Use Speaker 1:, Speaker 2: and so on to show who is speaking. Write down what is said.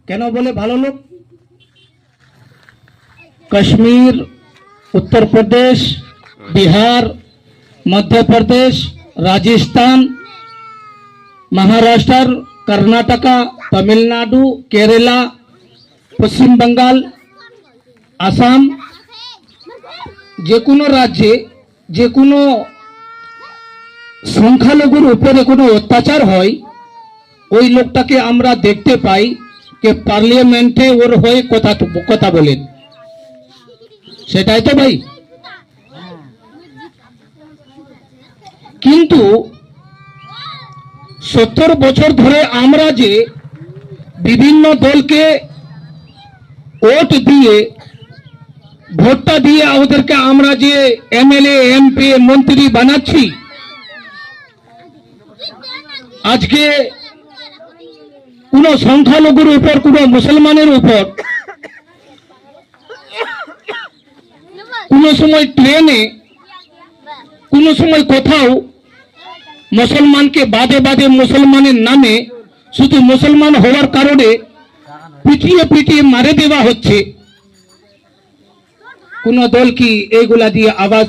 Speaker 1: কেন বলে ভালো লোক? কাশ্মীর, উত্তর প্রদেশ, বিহার, মধ্যপ্রদেশ, রাজস্থান, মহারাষ্ট্র, কর্ণাটকা, তামিলনাড়ু, কেরালা, পশ্চিম বাঙ্গাল, আসাম, যে কোনো রাজ্যে যে কোনো সংখ্যালঘুর উপরে কোনো অত্যাচার হয়, ওই লোকটাকে আমরা দেখতে পাই যে পার্লামেন্টে ওর হয়ে কথা বলেন। সেটাই তো ভাই। কিন্তু 70 বছর ধরে আমরা যে বিভিন্ন দলকে ভোটটা দিয়ে ওদেরকে আমরা যে এমএলএ, এমপি, মন্ত্রী বানাচ্ছি, আজকে কোনো সংখ্যালঘুর উপর, কোনো মুসলমানের উপর কোনো সময় ট্রেনে, কোনো সময় কোথাও মুসলমানকে বাদে বাদে মুসলমানের নামে শুধু মুসলমান হওয়ার কারণে পিটিয়ে পিটিয়ে মারে দেওয়া হচ্ছে। কোন দল কি এইগুলা দিয়ে আওয়াজ